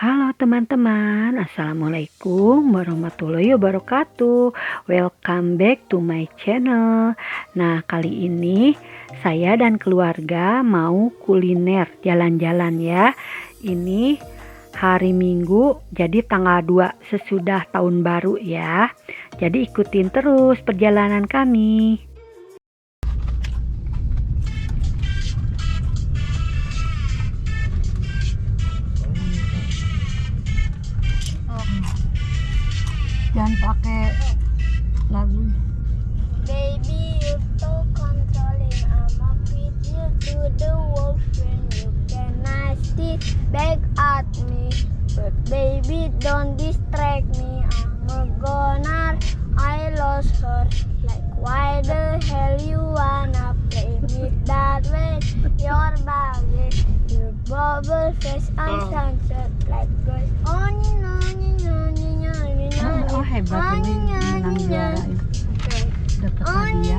Halo teman-teman, Assalamualaikum warahmatullahi wabarakatuh. Welcome back to my channel. Nah, kali ini saya dan keluarga mau kuliner jalan-jalan ya. Ini hari Minggu, jadi tanggal 2 sesudah tahun baru ya. Jadi ikutin terus perjalanan kami. Jangan pakai lagu. Baby, you so controlling. I'ma feed you to the wolf when you cannot see back at me. But baby, don't distract me. I'm a goner. I lost her. Like, why the hell you wanna play me that way? Your body, your bubble face and sunset like goes on and on and on and on and on. Oh, hebat ini menang juara dapat hadiah.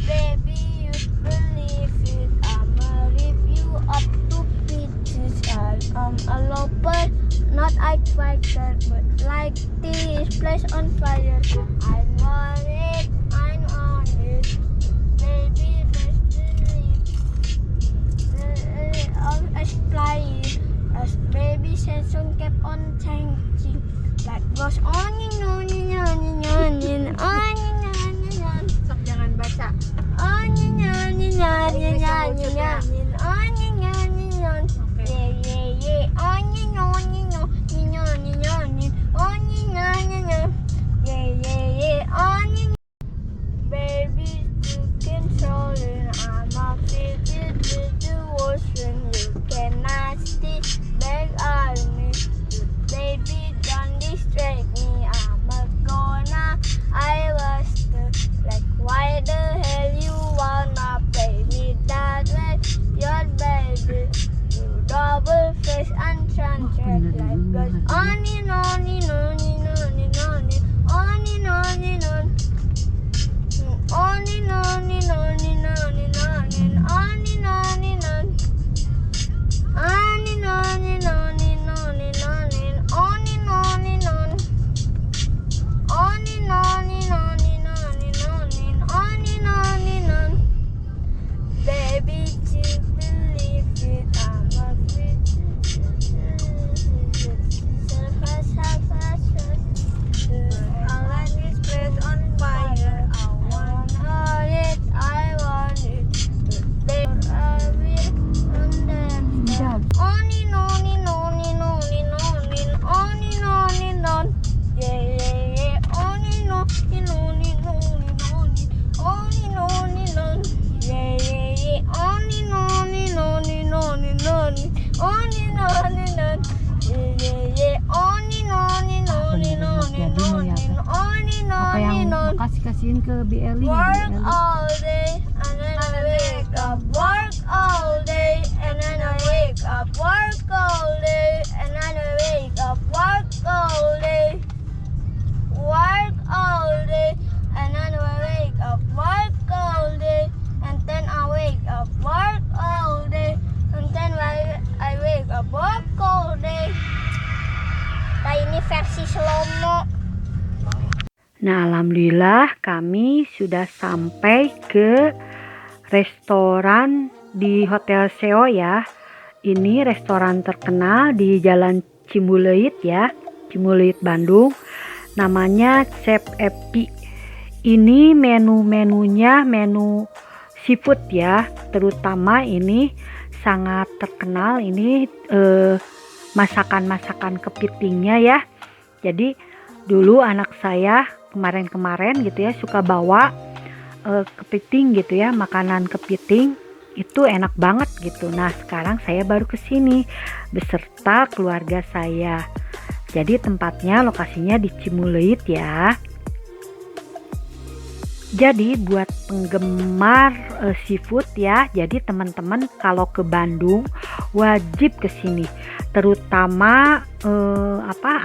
Baby, you believe it, I'ma rip you up to pieces. I'm a lover, not a fighter, but like this place on fire. I want it, I want it. Baby, just believe. As flying, as baby season kept on changing. Like goes on and on and on and on and on and on and on. Sok jangan baca. On and on and on and on and on and on and on and on. Yeah, yeah, yeah. On and on and on and on and on and on and on and on. Yeah, yeah, yeah. On and baby, you controlling. I'ma feed you to the ocean. You cannot stay back on me. Baby, don't distract me. I'm a goner. I was the like, why the hell you wanna play me that way? Your baby, you double face and sunset like goes on and on and on and on and on and on and on and on. On and on and on and on and on and on and on and on. On and on and on and on and on and on and on and on. On and on and on and on and on and on and on and on. Baby, you believe it, I'm a I like this place on fire. I want it, I want it. Baby, I will understand. On and on and on and on and on and on and on and on. Yeah, yeah, yeah. On and on and on and on and on and on and on and on. Yeah, yeah, yeah. On and on and on and on and on on and on and on. Yeah, yeah, yeah. On and on and on and on and on and on and Apa on yang and on. kasihin ke BLI ya, Work BLI? all day and then I wake up. Work all day and then I wake up. Work all day and then I wake up. Work all day. Work all day and then I wake up. Work all day and then I wake up. Work all day and then I wake up. Work all day. Nah, ini versi slow-mo. Nah, alhamdulillah kami sudah sampai ke restoran di Hotel Seo ya. Ini restoran terkenal di Jalan Cimbuleuit ya, Cimbuleuit Bandung. Namanya Chef Epi. Ini menu-menunya menu seafood ya, terutama ini sangat terkenal ini masakan-masakan kepitingnya ya. Jadi dulu anak saya kemarin-kemarin gitu ya suka bawa kepiting gitu ya, makanan kepiting itu enak banget gitu. Nah, sekarang saya baru kesini beserta keluarga saya. Jadi tempatnya lokasinya di Cimbuleuit ya. Jadi buat penggemar seafood ya, jadi teman-teman kalau ke Bandung wajib ke sini. Terutama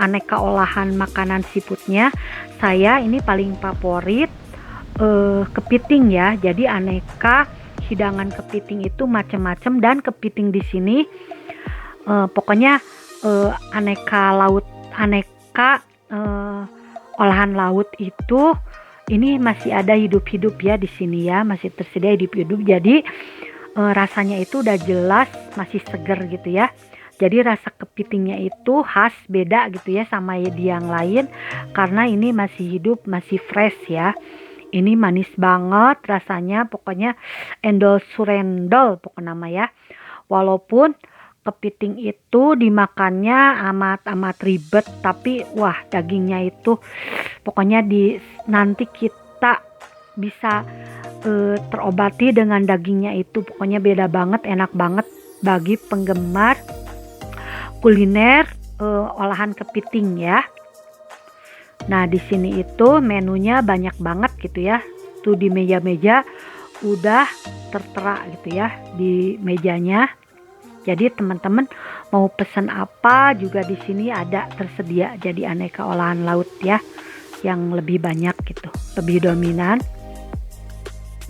aneka olahan makanan seafoodnya. Saya ini paling favorit kepiting ya. Jadi aneka hidangan kepiting itu macam-macam, dan kepiting di sini pokoknya aneka olahan laut itu ini masih ada hidup-hidup ya di sini ya, masih tersedia hidup-hidup. Jadi rasanya itu udah jelas masih seger gitu ya. Jadi rasa kepitingnya itu khas, beda gitu ya sama di yang lain, karena ini masih hidup, masih fresh ya. Ini manis banget rasanya, pokoknya endol surendol pokoknya nama ya. Walaupun kepiting itu dimakannya amat ribet, tapi wah dagingnya itu pokoknya nanti kita bisa terobati dengan dagingnya itu, pokoknya beda banget, enak banget bagi penggemar kuliner olahan kepiting ya. Nah di sini itu menunya banyak banget gitu ya, tuh di meja-meja udah tertera gitu ya di mejanya. Jadi teman-teman mau pesan apa juga di sini ada tersedia. Jadi aneka olahan laut ya yang lebih banyak gitu, lebih dominan.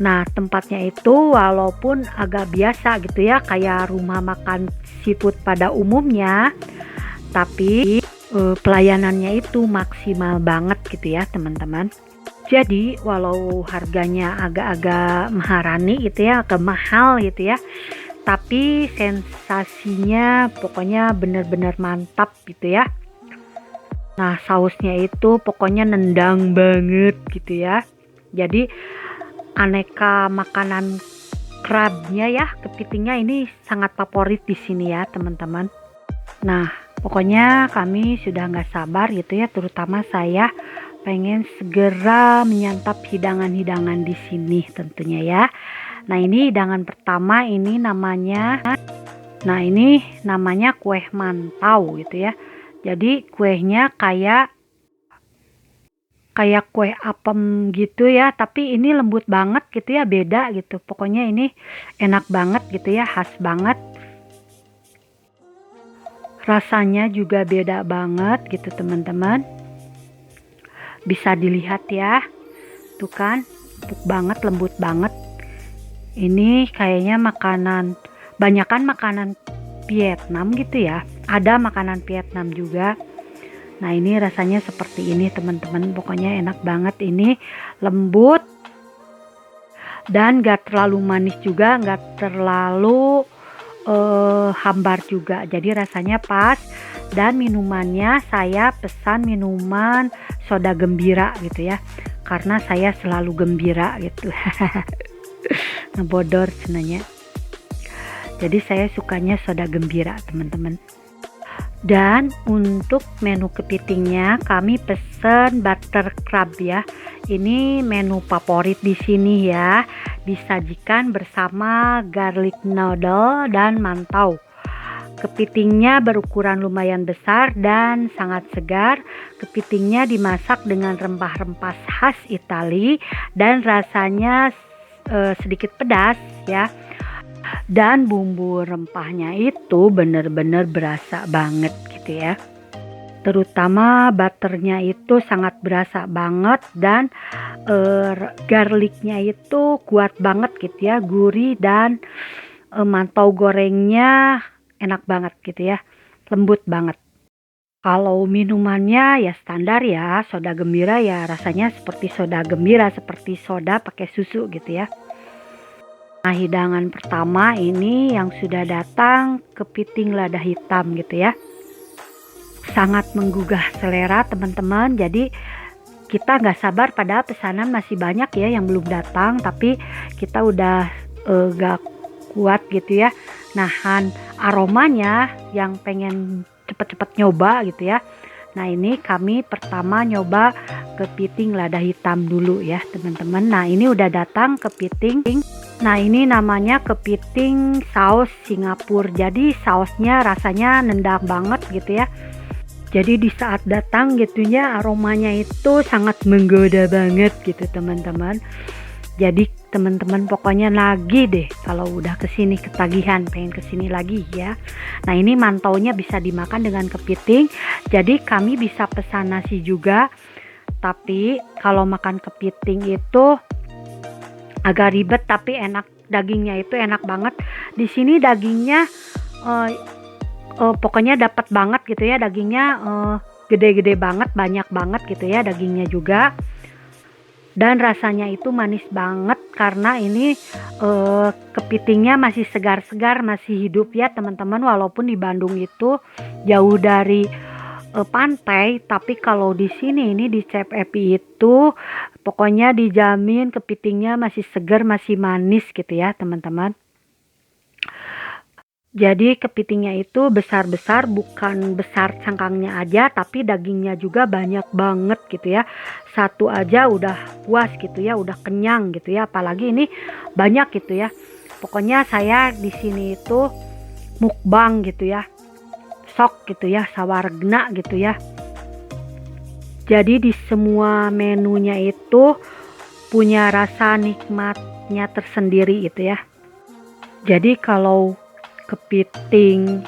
Nah tempatnya itu walaupun agak biasa gitu ya, kayak rumah makan seafood pada umumnya, tapi pelayanannya itu maksimal banget gitu ya teman-teman. Jadi walau harganya agak-agak maharani gitu ya, agak mahal gitu ya, tapi sensasinya pokoknya bener-bener mantap gitu ya. Nah sausnya itu pokoknya nendang banget gitu ya. Jadi aneka makanan crabnya ya, kepitingnya ini sangat favorit di sini ya teman-teman. Nah pokoknya kami sudah nggak sabar gitu ya, terutama saya pengen segera menyantap hidangan-hidangan di sini tentunya ya. Nah ini hidangan pertama ini namanya kue mantau gitu ya. Jadi kuenya kayak kue apem gitu ya, tapi ini lembut banget gitu ya, beda gitu. Pokoknya ini enak banget gitu ya, khas banget. Rasanya juga beda banget gitu teman-teman. Bisa dilihat ya. Tuh kan, empuk banget, lembut banget. Ini kayaknya banyakan makanan Vietnam gitu ya. Ada makanan Vietnam juga. Nah ini rasanya seperti ini teman-teman. Pokoknya enak banget, ini lembut dan gak terlalu manis juga, gak terlalu hambar juga. Jadi rasanya pas. Dan minumannya saya pesan minuman soda gembira gitu ya, karena saya selalu gembira gitu. Ngebodor sebenarnya. Jadi saya sukanya soda gembira teman-teman. Dan untuk menu kepitingnya kami pesen butter crab ya. Ini menu favorit di sini ya. Disajikan bersama garlic noodle dan mantau. Kepitingnya berukuran lumayan besar dan sangat segar. Kepitingnya dimasak dengan rempah-rempah khas Itali dan rasanya sedikit pedas ya. Dan bumbu rempahnya itu benar-benar berasa banget gitu ya. Terutama butternya itu sangat berasa banget, dan garlicnya itu kuat banget gitu ya, gurih, dan mantau gorengnya enak banget gitu ya, lembut banget. Kalau minumannya ya standar ya, soda gembira ya, rasanya seperti soda gembira, seperti soda pakai susu gitu ya. Nah hidangan pertama ini yang sudah datang, kepiting lada hitam gitu ya. Sangat menggugah selera teman-teman. Jadi kita nggak sabar, pada pesanan masih banyak ya yang belum datang, tapi kita udah gak kuat gitu ya nahan aromanya, yang pengen cepet-cepet nyoba gitu ya. Nah ini kami pertama nyoba kepiting lada hitam dulu ya teman-teman. Nah ini udah datang kepiting. Nah ini namanya kepiting saus Singapura. Jadi sausnya rasanya nendang banget gitu ya. Jadi di saat datang gitunya aromanya itu sangat menggoda banget gitu teman-teman. Jadi teman-teman pokoknya nagih deh kalau udah kesini, ketagihan pengen kesini lagi ya. Nah ini mantaunya bisa dimakan dengan kepiting. Jadi kami bisa pesan nasi juga. Tapi kalau makan kepiting itu agak ribet tapi enak, dagingnya itu enak banget. Di sini dagingnya pokoknya dapat banget gitu ya, dagingnya gede-gede banget, banyak banget gitu ya dagingnya juga. Dan rasanya itu manis banget karena ini kepitingnya masih segar-segar, masih hidup ya teman-teman. Walaupun di Bandung itu jauh dari pantai, tapi kalau di sini ini di Chef Epi itu pokoknya dijamin kepitingnya masih segar, masih manis gitu ya teman-teman. Jadi kepitingnya itu besar-besar, bukan besar cangkangnya aja, tapi dagingnya juga banyak banget gitu ya. Satu aja udah puas gitu ya, udah kenyang gitu ya. Apalagi ini banyak gitu ya. Pokoknya saya di sini itu mukbang gitu ya, sok gitu ya, sawargna gitu ya. Jadi di semua menunya itu punya rasa nikmatnya tersendiri gitu ya. Jadi kalau kepiting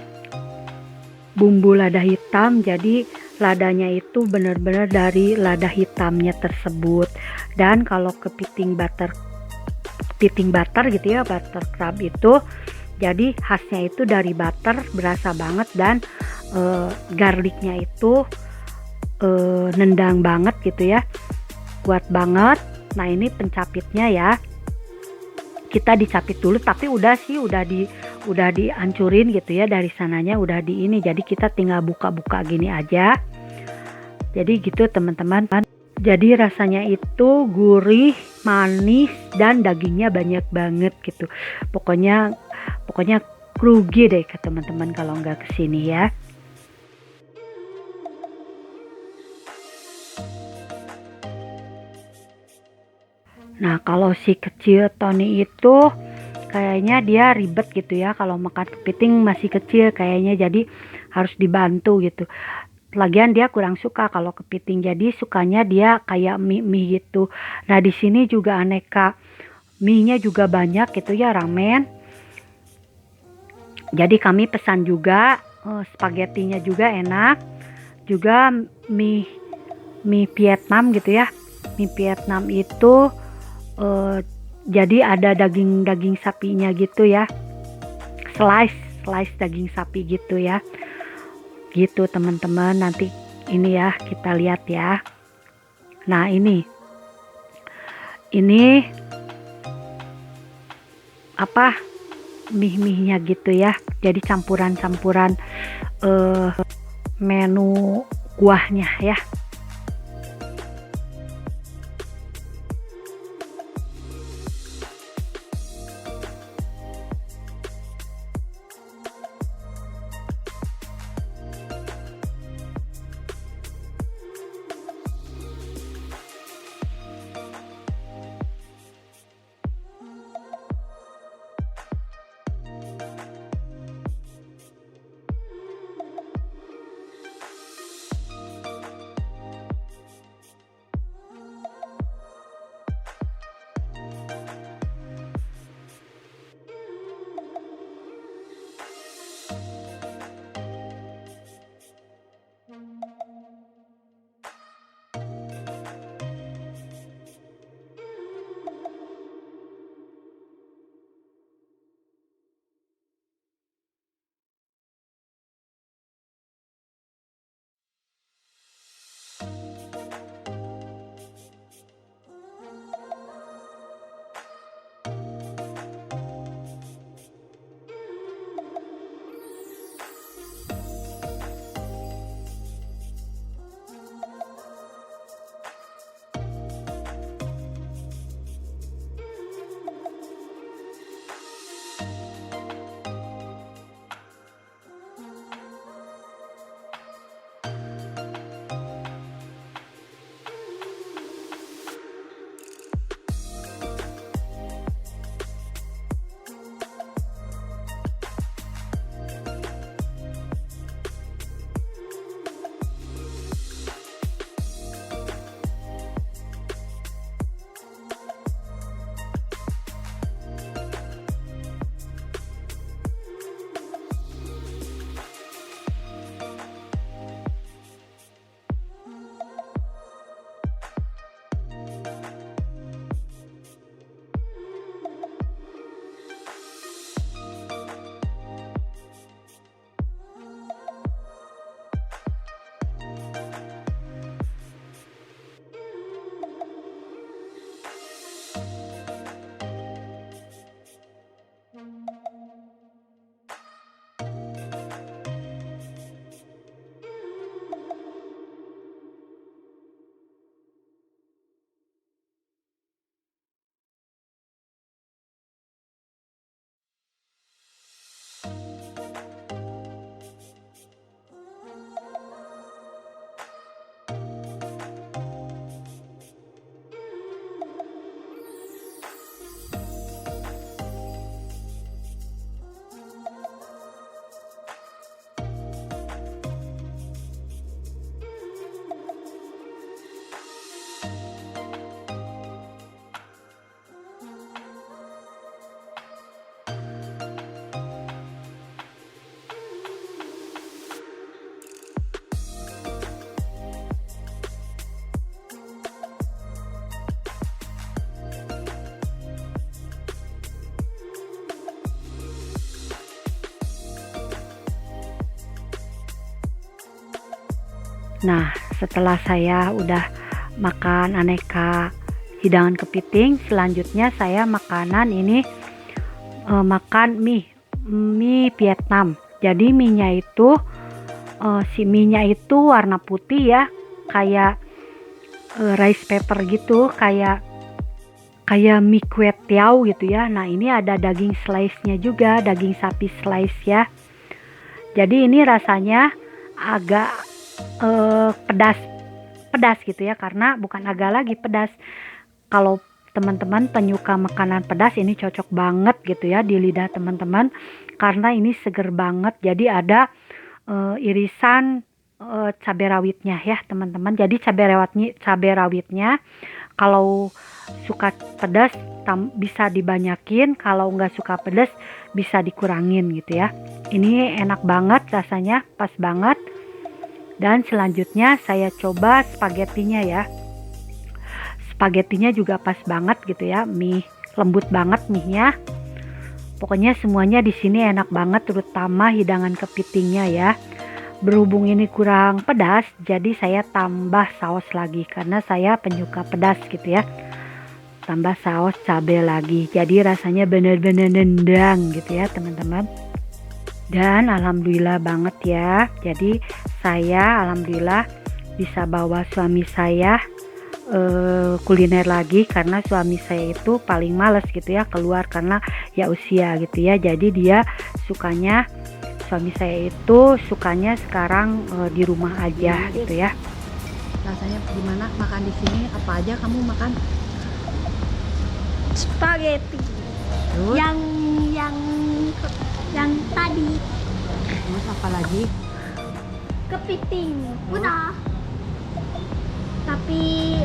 bumbu lada hitam, jadi ladanya itu benar-benar dari lada hitamnya tersebut. Dan kalau kepiting butter gitu ya, butter crab itu jadi khasnya itu dari butter, berasa banget. Dan garlicnya itu nendang banget gitu ya, kuat banget. Nah ini pencapitnya ya, kita dicapit dulu, tapi udah dihancurin gitu ya, dari sananya udah di ini, jadi kita tinggal buka-buka gini aja. Jadi gitu teman-teman. Jadi rasanya itu gurih, manis, dan dagingnya banyak banget gitu. Pokoknya rugi deh ke teman-teman kalau nggak kesini ya. Nah kalau si kecil Tony itu kayaknya dia ribet gitu ya, kalau makan kepiting masih kecil kayaknya, jadi harus dibantu gitu. Lagian dia kurang suka kalau kepiting, jadi sukanya dia kayak mie gitu. Nah di sini juga aneka mie-nya juga banyak gitu ya, ramen. Jadi kami pesan juga spaghettinya juga enak, juga mie Vietnam gitu ya. Mie Vietnam itu jadi ada daging sapinya gitu ya, slice daging sapi gitu ya, gitu teman-teman. Nanti ini ya kita lihat ya. Nah ini apa, mie-nya gitu ya, jadi campuran menu kuahnya ya. Nah, setelah saya udah makan aneka hidangan kepiting, selanjutnya saya makanan ini makan mie Vietnam. Jadi mie-nya itu si mie-nya itu warna putih ya, kayak rice paper gitu, kayak mie kue tiao gitu ya. Nah, ini ada daging slice-nya juga, daging sapi slice ya. Jadi ini rasanya agak pedas gitu ya, karena bukan agak lagi pedas. Kalau teman-teman penyuka makanan pedas, ini cocok banget gitu ya di lidah teman-teman, karena ini seger banget. Jadi ada irisan cabai rawitnya ya teman-teman. Jadi cabai rawitnya kalau suka pedas bisa dibanyakin, kalau nggak suka pedas bisa dikurangin gitu ya. Ini enak banget rasanya, pas banget. Dan selanjutnya saya coba spagetinya ya. Spagetinya juga pas banget gitu ya, mie lembut banget mie-nya. Pokoknya semuanya di sini enak banget, terutama hidangan kepitingnya ya. Berhubung ini kurang pedas, jadi saya tambah saus lagi karena saya penyuka pedas gitu ya. Tambah saus cabai lagi, jadi rasanya bener-bener nendang gitu ya teman-teman. Dan alhamdulillah banget ya, jadi saya alhamdulillah bisa bawa suami saya kuliner lagi, karena suami saya itu paling males gitu ya keluar karena ya usia gitu ya. Jadi dia sukanya, suami saya itu sukanya sekarang di rumah aja gitu ya. Rasanya gimana makan di sini? Apa aja kamu makan? Spaghetti. Terus? Yang tadi Terus apa lagi? kepiting. Udah. Tapi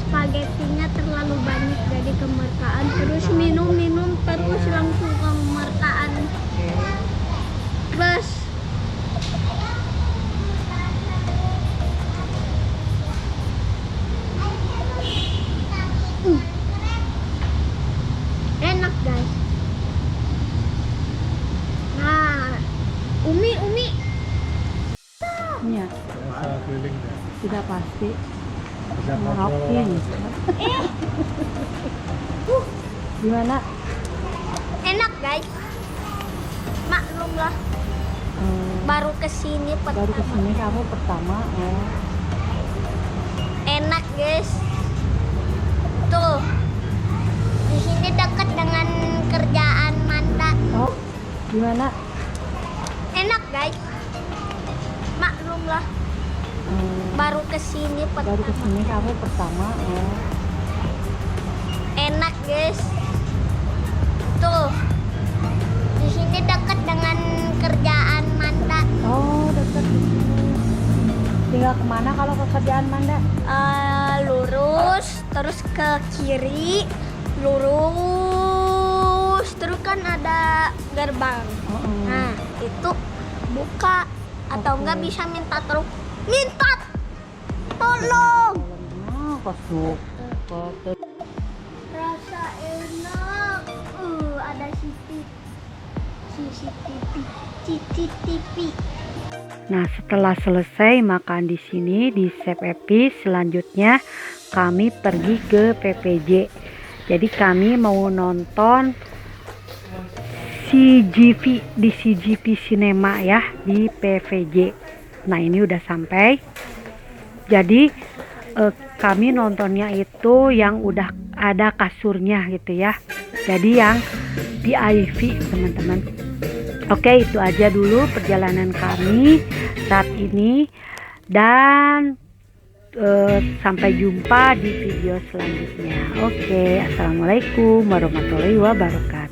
spagettinya terlalu banyak jadi kemerkaan. Terus minum terus langsung kemerkaan. Terus enak guys. Nah, Umi Iya, Salah keliling deh. sudah pasti Bisa ngerokin. Gimana? enak guys. Maklum lah, baru kesini Baru kesini kamu pertama. Enak guys. Tuh, di sini dekat dengan kerjaan Manda. Oh, gimana? Enak guys. Maklum lah, baru kesini Baru kesini kamu pertama. Enak guys. Tuh, di sini dekat dengan kerjaan Manda. Oh, dekat di sini. Tinggal kemana kalau ke kerjaan Manda? Lurus, terus ke kiri, lurus, terus kan ada gerbang. Nah, itu buka atau enggak bisa minta tolong. Oh, kosuk. Rasa enak. Ada CCTV. Nah, setelah selesai makan di sini di Chef Epi, selanjutnya kami pergi ke PPJ. Jadi kami mau nonton CGV di CGV Cinema ya, di PVJ. Nah, ini udah sampai. Jadi kami nontonnya itu yang udah ada kasurnya gitu ya. Jadi yang VIP teman-teman. Oke, itu aja dulu perjalanan kami saat ini, dan sampai jumpa di video selanjutnya. Oke, assalamualaikum warahmatullahi wabarakatuh.